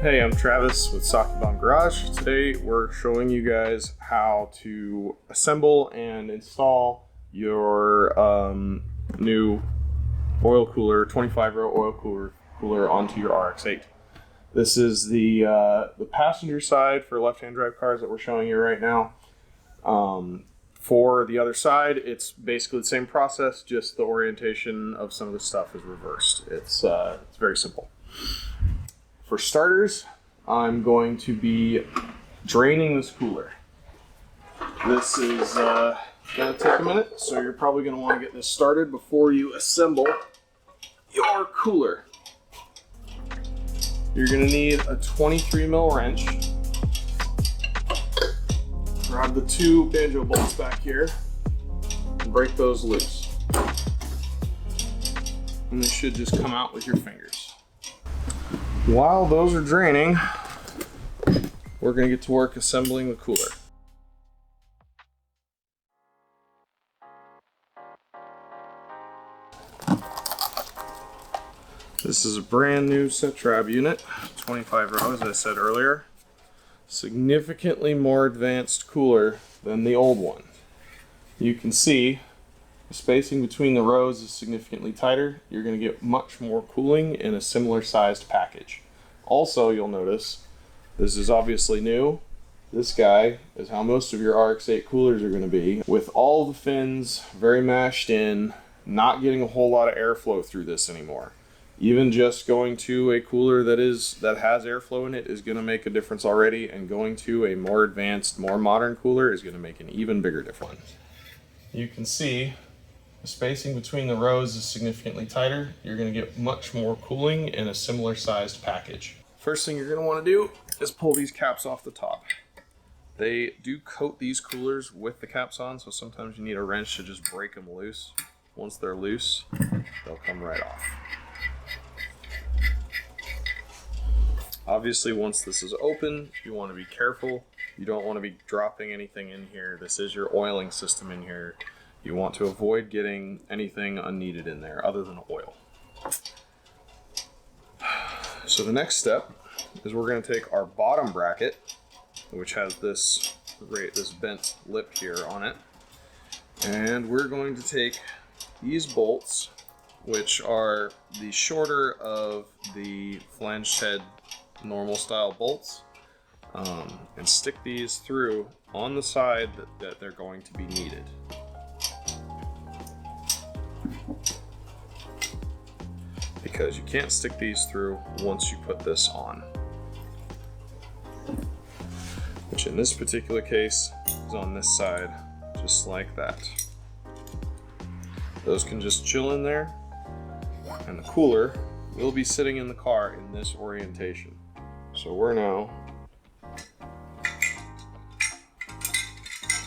Hey, I'm Travis with Sakebomb Garage. Today we're showing you guys how to assemble and install your new oil cooler, 25-row oil cooler onto your RX-8. This is the passenger side for left-hand drive cars that we're showing you right now. For the other side, it's basically the same process, just the orientation of some of the stuff is reversed. It's very simple. For starters, I'm going to be draining this cooler. This is going to take a minute, so you're probably going to want to get this started before you assemble your cooler. You're going to need a 23mm wrench. Grab the two banjo bolts back here and break those loose. And they should just come out with your fingers. While those are draining, we're going to get to work assembling the cooler. This is a brand new Sakebomb unit, 25 rows, as I said earlier. Significantly more advanced cooler than the old one. You can see the spacing between the rows is significantly tighter. You're going to get much more cooling in a similar sized package. Also, you'll notice, this is obviously new. This guy is how most of your RX-8 coolers are going to be, with all the fins very mashed in, not getting a whole lot of airflow through this anymore. Even just going to a cooler that has airflow in it is going to make a difference already, and going to a more advanced, more modern cooler is going to make an even bigger difference. You can see the spacing between the rows is significantly tighter. You're going to get much more cooling in a similar sized package. First thing you're going to want to do is pull these caps off the top. They do coat these coolers with the caps on, so sometimes you need a wrench to just break them loose. Once they're loose, they'll come right off. Obviously, once this is open, you want to be careful. You don't want to be dropping anything in here. This is your oiling system in here. You want to avoid getting anything unneeded in there other than oil. So the next step is we're going to take our bottom bracket, which has this bent lip here on it, and we're going to take these bolts, which are the shorter of the flanged head normal style bolts, and stick these through on the side that they're going to be needed. Because you can't stick these through once you put this on. Which in this particular case is on this side, just like that. Those can just chill in there, and the cooler will be sitting in the car in this orientation. So we're now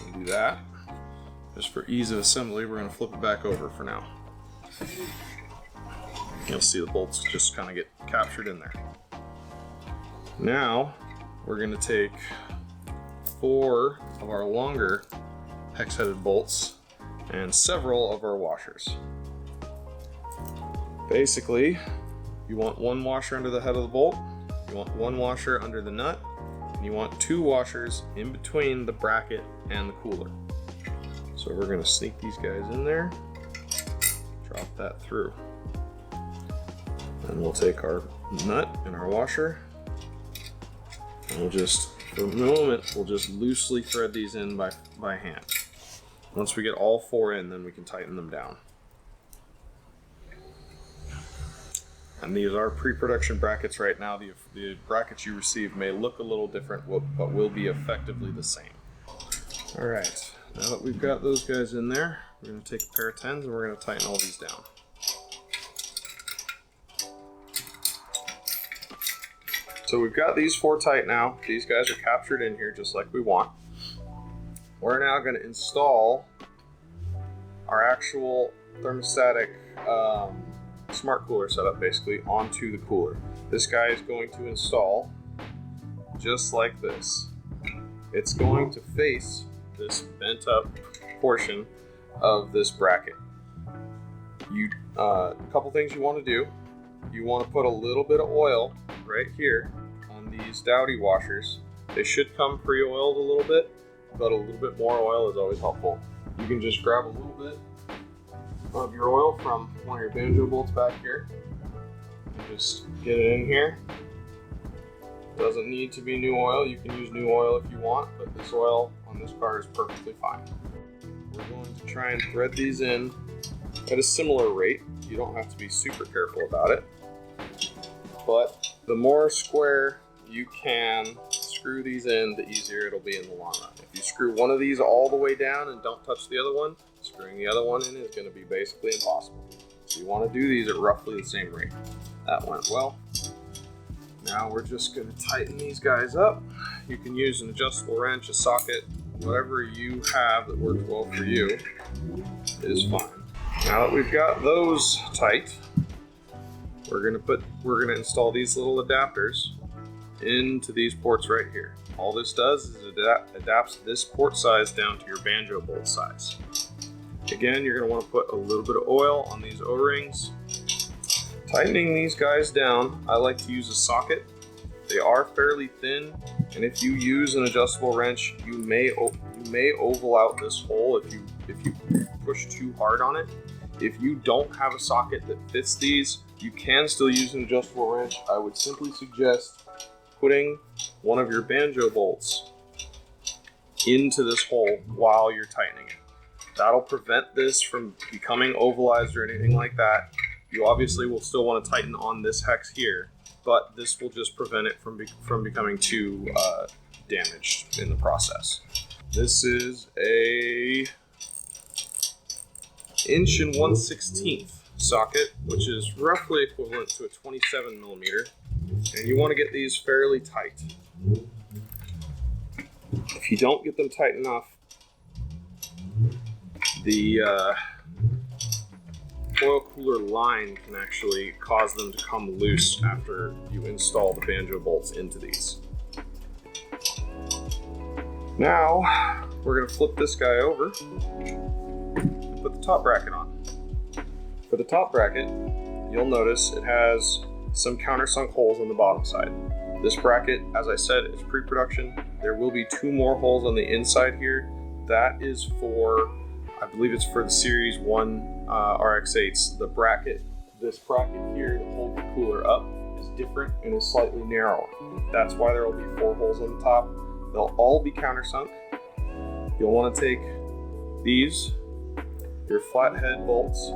going to do that. Just for ease of assembly, we're going to flip it back over for now. You'll see the bolts just kind of get captured in there. Now we're going to take 4 of our longer hex-headed bolts and several of our washers. Basically, you want 1 washer under the head of the bolt, you want 1 washer under the nut, and you want 2 washers in between the bracket and the cooler. So we're going to sneak these guys in there, drop that through. And we'll take our nut and our washer, and we'll just, for the moment, we'll just loosely thread these in by hand. Once we get all 4 in, then we can tighten them down. And these are pre-production brackets right now. The brackets you receive may look a little different, but will be effectively the same. All right, now that we've got those guys in there, we're going to take a pair of 10s and we're going to tighten all these down. So we've got these 4 tight now. These guys are captured in here just like we want. We're now going to install our actual thermostatic smart cooler setup basically onto the cooler. This guy is going to install just like this. It's going to face this bent up portion of this bracket. A couple things you want to do. You want to put a little bit of oil right here on these dowdy washers, they should come pre-oiled a little bit, but a little bit more oil is always helpful. You can just grab a little bit of your oil from one of your banjo bolts back here. Just get it in here. Doesn't need to be new oil. You can use new oil if you want, but this oil on this car is perfectly fine. We're going to try and thread these in at a similar rate. You don't have to be super careful about it, but the more square you can screw these in, the easier it'll be in the long run. If you screw one of these all the way down and don't touch the other one, screwing the other one in is going to be basically impossible. So you want to do these at roughly the same rate. That went well. Now we're just going to tighten these guys up. You can use an adjustable wrench, a socket, whatever you have that works well for you is fine. Now that we've got those tight, we're gonna install these little adapters into these ports right here. All this does is it adapts this port size down to your banjo bolt size. Again, you're gonna want to put a little bit of oil on these O-rings. Tightening these guys down, I like to use a socket. They are fairly thin, and if you use an adjustable wrench, you may oval out this hole if you push too hard on it. If you don't have a socket that fits these, you can still use an adjustable wrench. I would simply suggest putting one of your banjo bolts into this hole while you're tightening it. That'll prevent this from becoming ovalized or anything like that. You obviously will still want to tighten on this hex here, but this will just prevent it from becoming too damaged in the process. This is a 1 1/16" socket, which is roughly equivalent to a 27 millimeter, and you want to get these fairly tight. If you don't get them tight enough, the oil cooler line can actually cause them to come loose after you install the banjo bolts into these. Now we're going to flip this guy over and put the top bracket on. For the top bracket, you'll notice it has some countersunk holes on the bottom side. This bracket, as I said, is pre-production. There will be 2 more holes on the inside here. That is for, I believe it's for the Series 1 RX-8s. This bracket here to hold the cooler up is different and is slightly narrower. That's why there will be 4 holes on the top. They'll all be countersunk. You'll want to take these, your flathead bolts,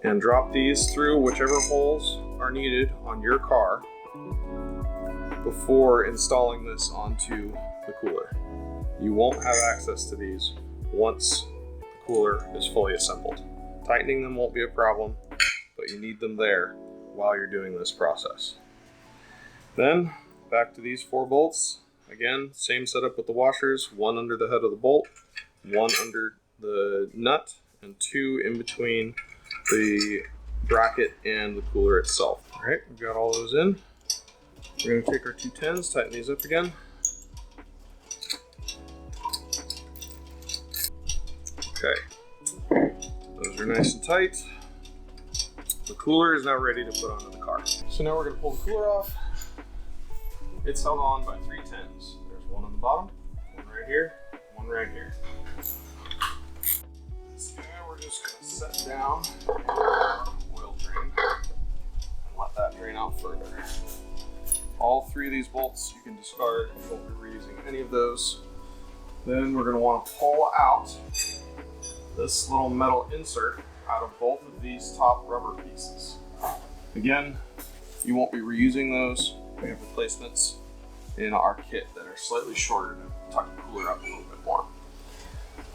and drop these through whichever holes are needed on your car before installing this onto the cooler. You won't have access to these once the cooler is fully assembled. Tightening them won't be a problem, but you need them there while you're doing this process. Then back to these 4 bolts. Again, same setup with the washers, 1 under the head of the bolt, 1 under the nut, and 2 in between the bracket and the cooler itself. All right, we've got all those in. We're going to take our 210s, tighten these up again. Okay, those are nice and tight. The cooler is now ready to put onto the car. So now we're going to pull the cooler off. It's held on by 3 10s. There's 1 on the bottom, 1 right here, 1 right here. This guy we're just going to set down our oil drain and let that drain out further. All 3 of these bolts you can discard. You won't be reusing any of those. Then we're going to want to pull out this little metal insert out of both of these top rubber pieces. Again, you won't be reusing those. We have replacements in our kit that are slightly shorter to tuck the cooler up a little bit more.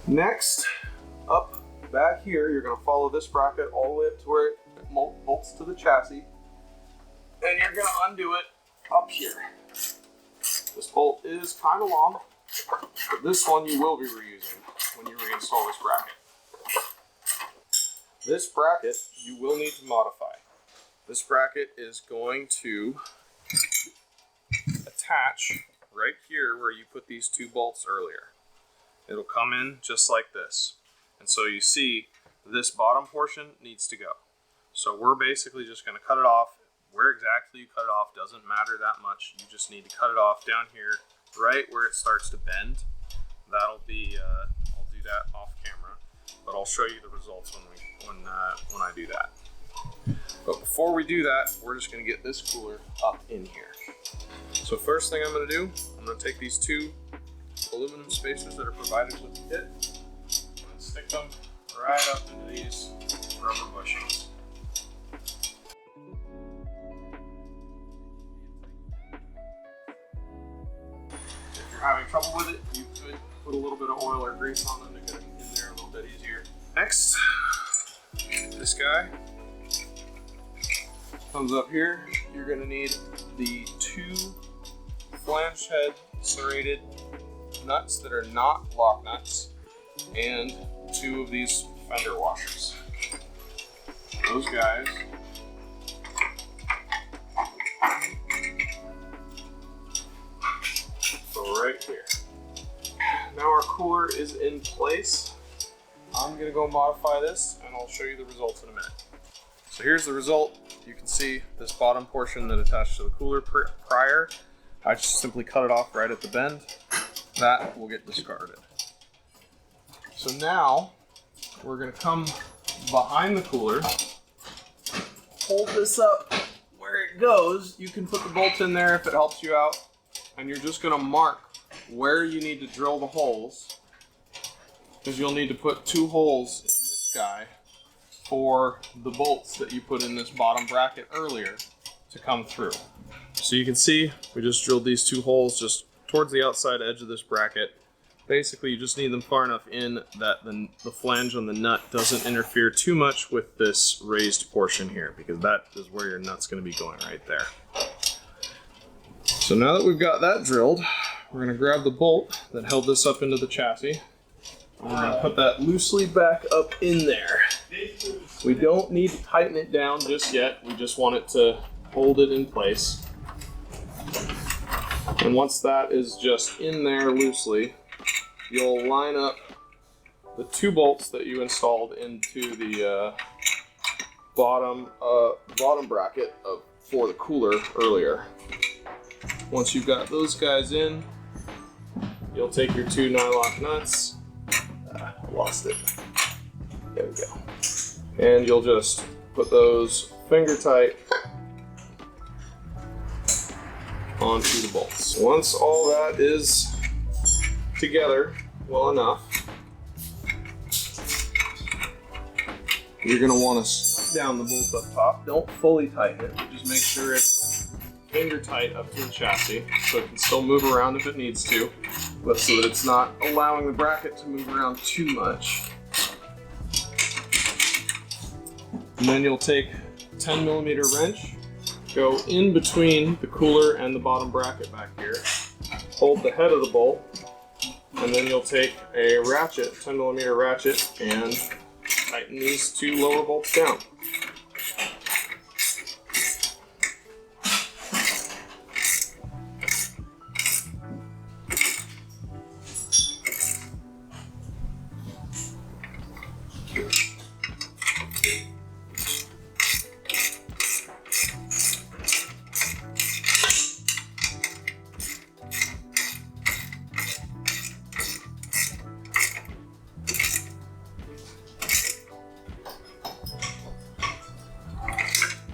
Next, up back here, you're going to follow this bracket all the way up to where it bolts to the chassis, and you're going to undo it up here. This bolt is kind of long, but this one you will be reusing when you reinstall this bracket. This bracket you will need to modify. This bracket is going to attach right here where you put these 2 bolts earlier. It'll come in just like this. And so you see this bottom portion needs to go. So we're basically just going to cut it off, Where exactly you cut it off doesn't matter that much. You just need to cut it off down here, right where it starts to bend. That'll be, I'll do that off camera, but I'll show you the results when I do that. But before we do that, we're just gonna get this cooler up in here. So first thing I'm gonna do, I'm gonna take these two aluminum spacers that are provided with the kit and stick them right up into these rubber bushings. If you're having trouble with it, you could put a little bit of oil or grease on them to get it in there a little bit easier. Next, this guy comes up here. You're gonna need the two flange head serrated nuts that are not lock nuts and two of these fender washers. Those guys go right here. Now our cooler is in place. I'm gonna go modify this and I'll show you the results in a minute. So here's the result. You can see this bottom portion that attached to the cooler prior. I just simply cut it off right at the bend. That will get discarded. So now we're gonna come behind the cooler, hold this up where it goes. You can put the bolt in there if it helps you out. And you're just gonna mark where you need to drill the holes, because you'll need to put two holes in this guy for the bolts that you put in this bottom bracket earlier to come through. So you can see we just drilled these two holes just towards the outside edge of this bracket. Basically, you just need them far enough in that the flange on the nut doesn't interfere too much with this raised portion here, because that is where your nut's going to be going right there. So now that we've got that drilled, we're going to grab the bolt that held this up into the chassis. We're going to put that loosely back up in there. We don't need to tighten it down just yet. We just want it to hold it in place. And once that is just in there loosely, you'll line up the two bolts that you installed into the bottom bracket for the cooler earlier. Once you've got those guys in, you'll take your two nylock nuts. I lost it. There we go. And you'll just put those finger tight onto the bolts. Once all that is together well enough, you're going to want to snap down the bolts up top. Don't fully tighten it, just make sure it's finger tight up to the chassis so it can still move around if it needs to, but so that it's not allowing the bracket to move around too much. And then you'll take a 10mm wrench, go in between the cooler and the bottom bracket back here, hold the head of the bolt, and then you'll take a ratchet, 10mm ratchet, and tighten these two lower bolts down.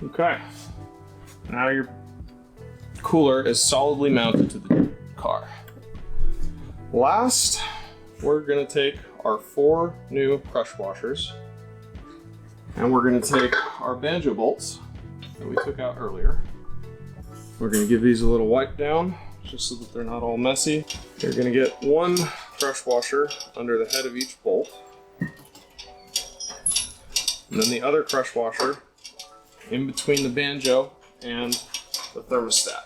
Okay, now your cooler is solidly mounted to the car. Last, we're going to take our 4 new crush washers, and we're going to take our banjo bolts that we took out earlier. We're going to give these a little wipe down just so that they're not all messy. You're going to get 1 crush washer under the head of each bolt, and then the other crush washer in between the banjo and the thermostat.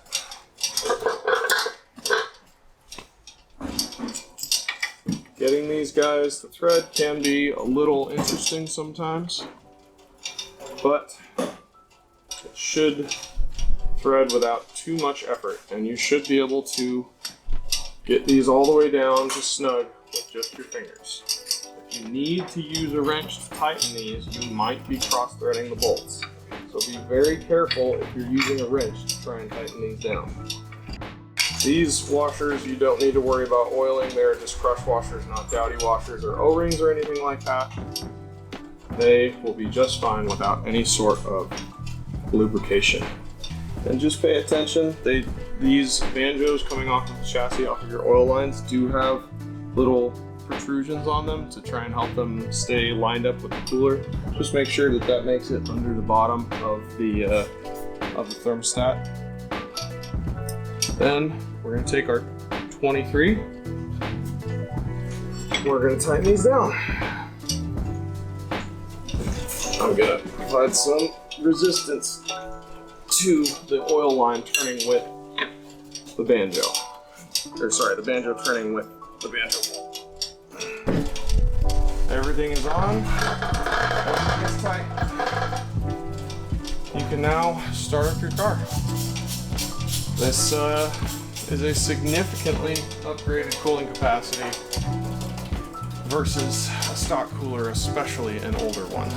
Getting these guys to thread can be a little interesting sometimes, but it should thread without too much effort, and you should be able to get these all the way down to snug with just your fingers. If you need to use a wrench to tighten these, you might be cross-threading the bolts. So be very careful if you're using a wrench to try and tighten these down. These washers, you don't need to worry about oiling. They're just crush washers, not dowdy washers or O-rings or anything like that. They will be just fine without any sort of lubrication. And just pay attention, these banjos coming off of the chassis, off of your oil lines, do have little protrusions on them to try and help them stay lined up with the cooler. Just make sure that that makes it under the bottom of the thermostat. Then we're going to take our 23. We're going to tighten these down. I'm going to provide some resistance to the oil line turning with the banjo. Or sorry, the banjo turning with the banjo bolt. Everything is on. Everything is tight. You can now start up your car. This is a significantly upgraded cooling capacity versus a stock cooler, especially an older one.